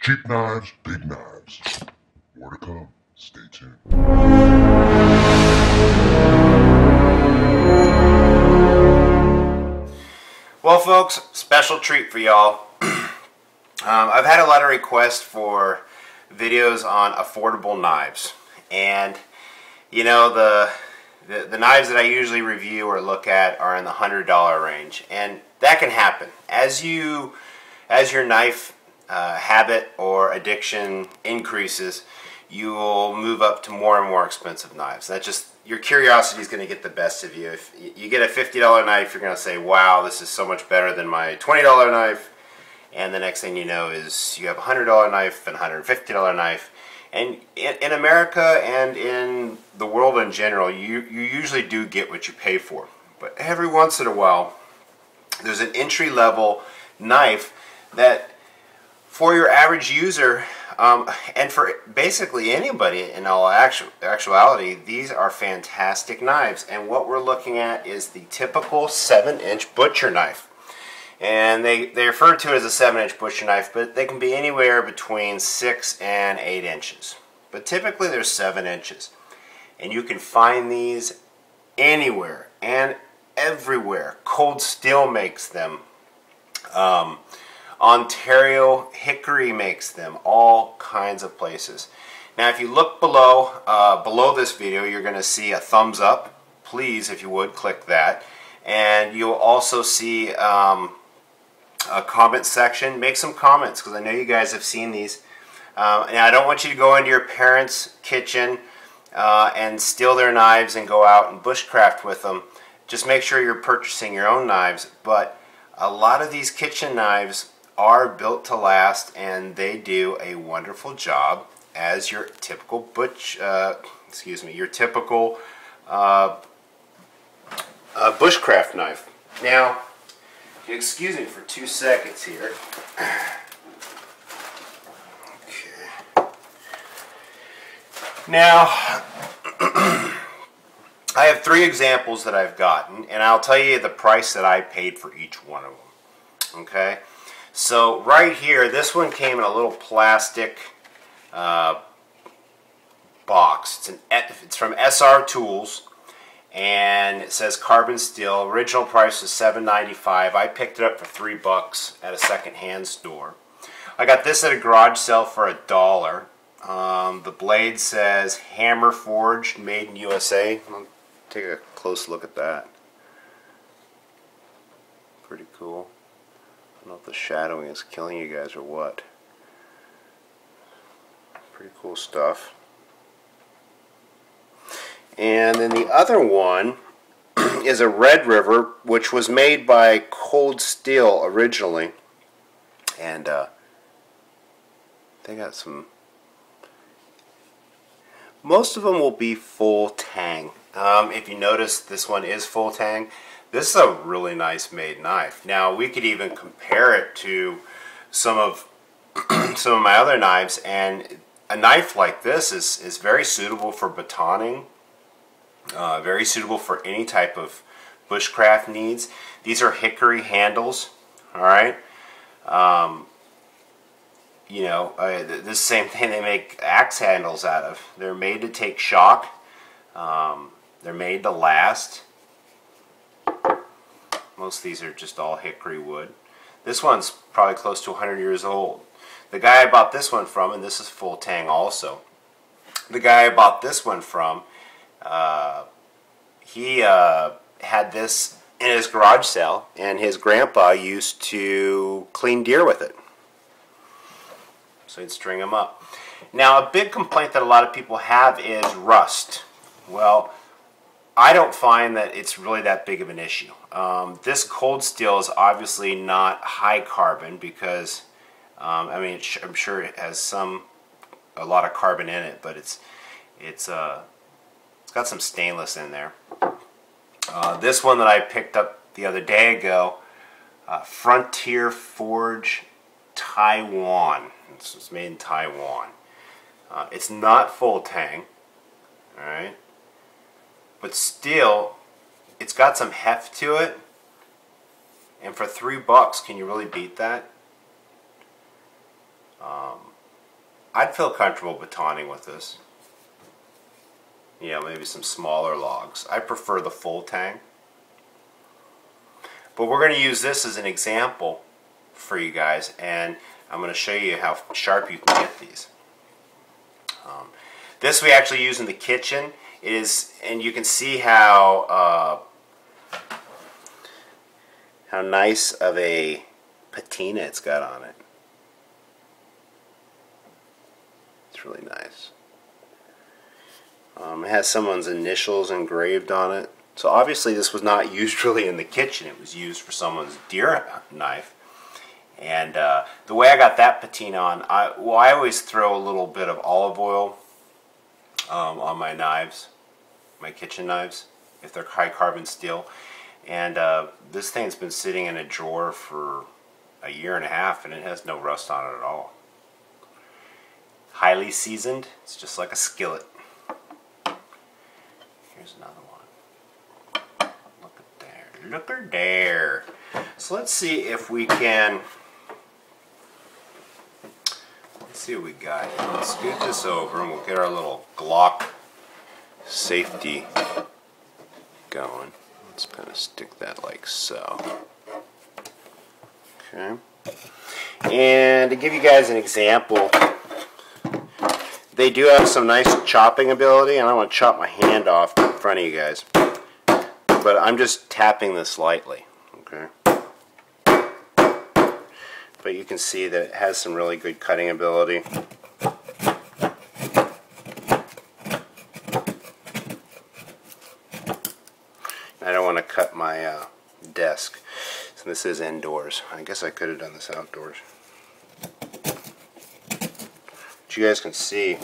Cheap knives, big knives. More to come. Stay tuned. Well, folks, special treat for y'all. I've had a lot of requests for videos on affordable knives, and you know the knives that I usually review or look at are in the $100 range, and that can happen as your knife habit or addiction increases. You will move up to more and more expensive knives. That just, your curiosity is going to get the best of you. If you get a $50 knife, you're going to say, wow, this is so much better than my $20 knife. And the next thing you know is you have a $100 knife and a $150 knife. And in America and in the world in general, you usually do get what you pay for. But every once in a while, there's an entry-level knife that for your average user, and for basically anybody in all actuality, these are fantastic knives. And what we're looking at is the typical 7-inch butcher knife. And they refer to it as a 7-inch butcher knife, but they can be anywhere between 6 and 8 inches. But typically they're 7 inches. And you can find these anywhere and everywhere. Cold Steel makes them. Ontario Hickory makes them. All kinds of places. Now if you look below this video, you're going to see a thumbs up. Please, if you would, click that. And you'll also see a comment section. Make some comments because I know you guys have seen these. And I don't want you to go into your parents' kitchen and steal their knives and go out and bushcraft with them. Just make sure you're purchasing your own knives. But a lot of these kitchen knives are built to last, and they do a wonderful job as your typical bushcraft knife. Now, excuse me for 2 seconds here. Okay. Now, I have 3 examples that I've gotten, and I'll tell you the price that I paid for each one of them. Okay? So right here, this one came in a little plastic box. It's from SR Tools, and it says carbon steel. Original price was $7.95. I picked it up for $3 at a second-hand store. I got this at a garage sale for $1. The blade says hammer forged, made in USA. I'll take a close look at that. Pretty cool. I don't know if the shadowing is killing you guys or what. Pretty cool stuff. And then the other one is a Red River, which was made by Cold Steel originally. And they got some... Most of them will be full tang. If you notice, this one is full tang. This is a really nice made knife. Now we could even compare it to some of my other knives, and a knife like this is very suitable for batoning, very suitable for any type of bushcraft needs. These are Hickory Handles. All right. You know, this same thing they make axe handles out of. They're made to take shock. They're made to last. Most of these are just all hickory wood. This one's probably close to 100 years old. The guy I bought this one from, and this is full tang also, the guy I bought this one from, he had this in his garage sale, and his grandpa used to clean deer with it. So he'd string them up. Now, a big complaint that a lot of people have is rust. Well, I don't find that it's really that big of an issue. This Cold Steel is obviously not high carbon because, I mean, I'm sure it has a lot of carbon in it, but it's got some stainless in there. This one that I picked up the other day ago, Frontier Forge Taiwan. It's made in Taiwan. It's not full tang, all right, but still, it's got some heft to it. And for $3, can you really beat that? I'd feel comfortable batoning with this. Maybe some smaller logs. I prefer the full tang. But we're going to use this as an example for you guys, and I'm going to show you how sharp you can get these. This we actually use in the kitchen, and you can see how nice of a patina it's got on it. It's really nice. It has someone's initials engraved on it. So obviously this was not used really in the kitchen. It was used for someone's deer knife. And the way I got that patina on, I always throw a little bit of olive oil on my knives, my kitchen knives, if they're high carbon steel. And this thing's been sitting in a drawer for a year and a half, and it has no rust on it at all. Highly seasoned. It's just like a skillet. Here's another one. Look at there. Look at there. So let's see if we can. Let's see what we got here. Let's scoot this over and we'll get our little Glock safety going. Let's kind of stick that like so. Okay. And to give you guys an example, they do have some nice chopping ability, and I don't want to chop my hand off in front of you guys. But I'm just tapping this lightly. Okay. But you can see that it has some really good cutting ability. I don't want to cut my desk. So this is indoors. I guess I could have done this outdoors. But you guys can see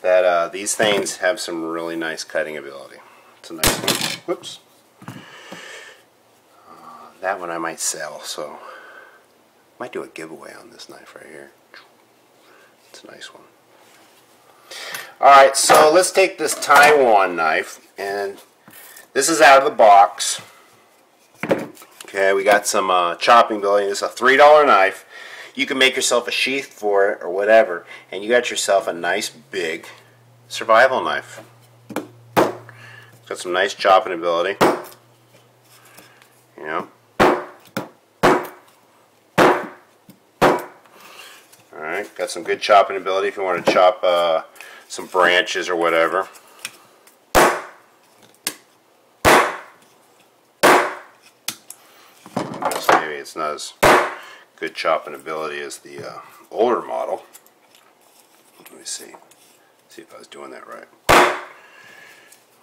that these things have some really nice cutting ability. It's a nice one. Whoops. That one I might sell, so might do a giveaway on this knife right here. It's a nice one. Alright, so let's take this Taiwan knife, and this is out of the box. Okay, we got some chopping ability. This is a $3 knife. You can make yourself a sheath for it or whatever, and you got yourself a nice big survival knife. It's got some nice chopping ability. You know. Alright, got some good chopping ability if you want to chop some branches or whatever. I guess maybe it's not as good chopping ability as the older model. Let me see. See if I was doing that right.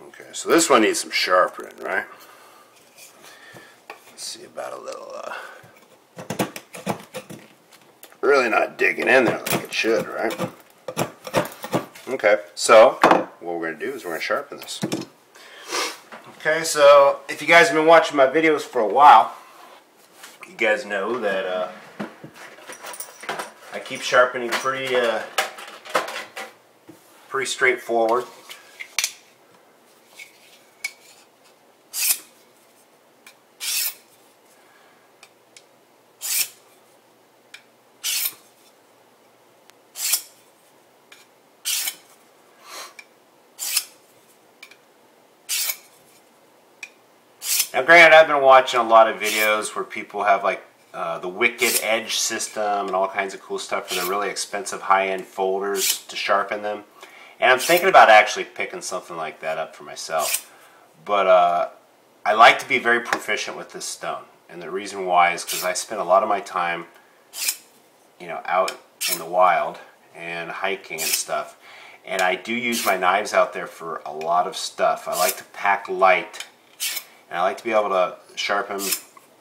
Okay, so this one needs some sharpening, right? Let's see about a little really not digging in there like it should, right? Okay, so what we're going to do is we're going to sharpen this. Okay, so if you guys have been watching my videos for a while, you guys know that I keep sharpening pretty straightforward. Now granted, I've been watching a lot of videos where people have like the Wicked Edge system and all kinds of cool stuff for their really expensive high-end folders to sharpen them. And I'm thinking about actually picking something like that up for myself. But I like to be very proficient with this stone. And the reason why is because I spend a lot of my time, out in the wild and hiking and stuff. And I do use my knives out there for a lot of stuff. I like to pack light. And I like to be able to sharpen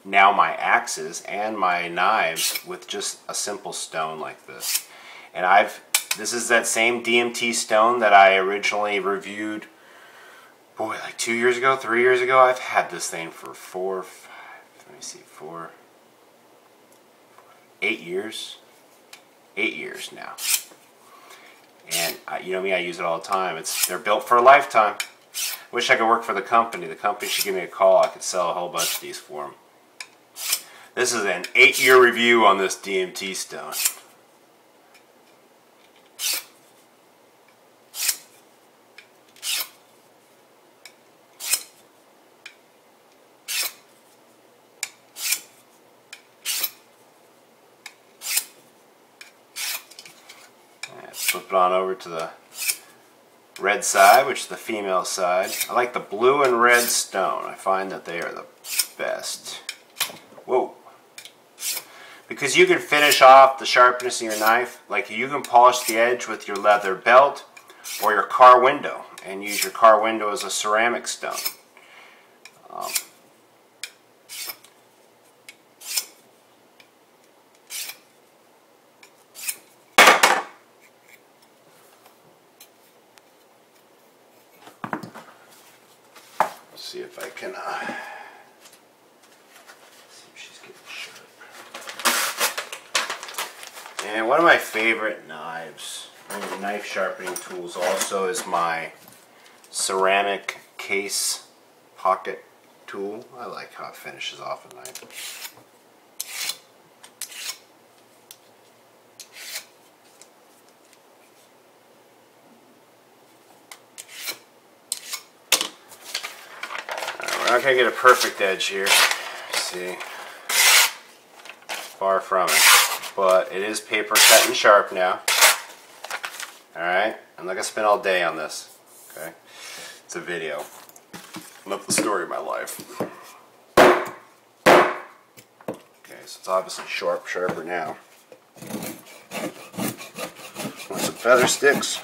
now my axes and my knives with just a simple stone like this. And this is that same DMT stone that I originally reviewed, boy, like 2 years ago, 3 years ago. I've had this thing for 8 years. 8 years now. And you know me, I use it all the time. They're built for a lifetime. Wish I could work for the company. The company should give me a call. I could sell a whole bunch of these for them. This is an 8-year review on this DMT stone. Flip it on over to the red side, which is the female side. I like the blue and red stone. I find that they are the best. Whoa. Because you can finish off the sharpness of your knife. Like you can polish the edge with your leather belt or your car window and use your car window as a ceramic stone. See if I can see if she's getting sharp. And one of my favorite knives, knife sharpening tools also, is my ceramic case pocket tool. I like how it finishes off a knife. We're not going to get a perfect edge here. See, far from it, but it is paper cut and sharp now. Alright, I'm not going to spend all day on this. Okay, it's a video. Love the story of my life. Okay, so it's obviously sharper now. Want some feather sticks?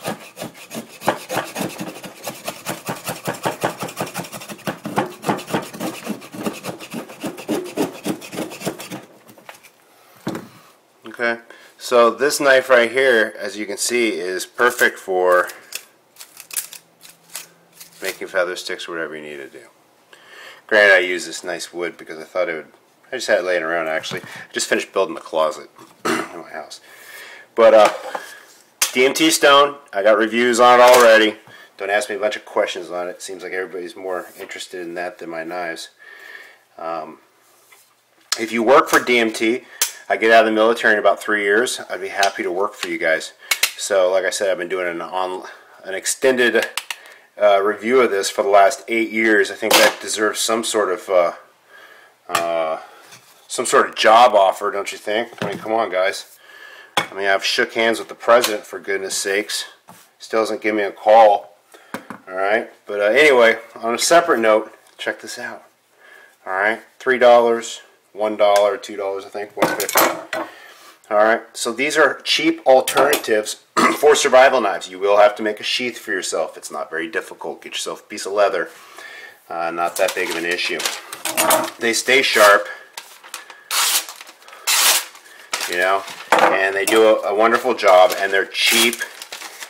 Okay, so this knife right here, as you can see, is perfect for making feather sticks or whatever you need to do. Granted, I use this nice wood because I thought it would, I just had it laying around actually. I just finished building the closet in my house. But DMT stone, I got reviews on it already. Don't ask me a bunch of questions on it. Seems like everybody's more interested in that than my knives. If you work for DMT, I get out of the military in about 3 years. I'd be happy to work for you guys. So, like I said, I've been doing an extended review of this for the last 8 years. I think that deserves some sort of job offer, don't you think? I mean, come on, guys. I mean, I've shook hands with the president, for goodness sakes. Still doesn't give me a call. All right, but anyway, on a separate note, check this out. All right, $3. $1, $2, I think, $1.50. Alright, so these are cheap alternatives for survival knives. You will have to make a sheath for yourself. It's not very difficult. Get yourself a piece of leather. Not that big of an issue. They stay sharp, you know, and they do a wonderful job, and they're cheap,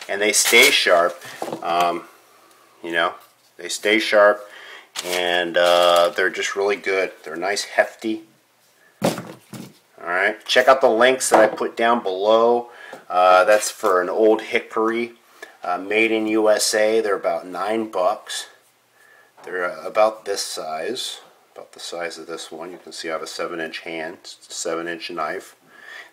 and they stay sharp. You know, they stay sharp, and they're just really good. They're nice, hefty. Alright, check out the links that I put down below. That's for an old hickory, made in USA. They're about $9. They're about this size, about the size of this one. You can see I have a 7-inch hand, it's a 7-inch knife.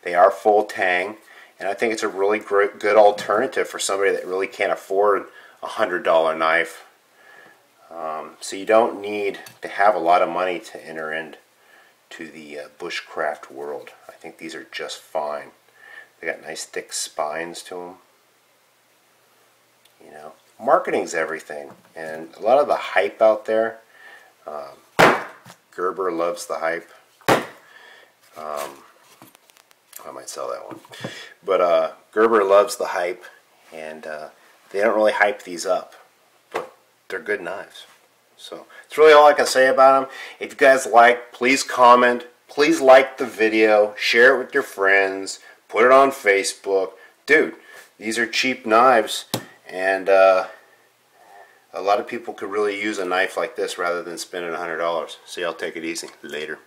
They are full tang, and I think it's a really good alternative for somebody that really can't afford a $100 knife. So you don't need to have a lot of money to enter into the bushcraft world. I think these are just fine. They got nice thick spines to them. You know, marketing's everything, and a lot of the hype out there. Gerber loves the hype. I might sell that one, but Gerber loves the hype, and they don't really hype these up, but they're good knives. So that's really all I can say about them. If you guys like, please comment. Please like the video. Share it with your friends. Put it on Facebook. Dude, these are cheap knives, and a lot of people could really use a knife like this rather than spending $100. So y'all take it easy. Later.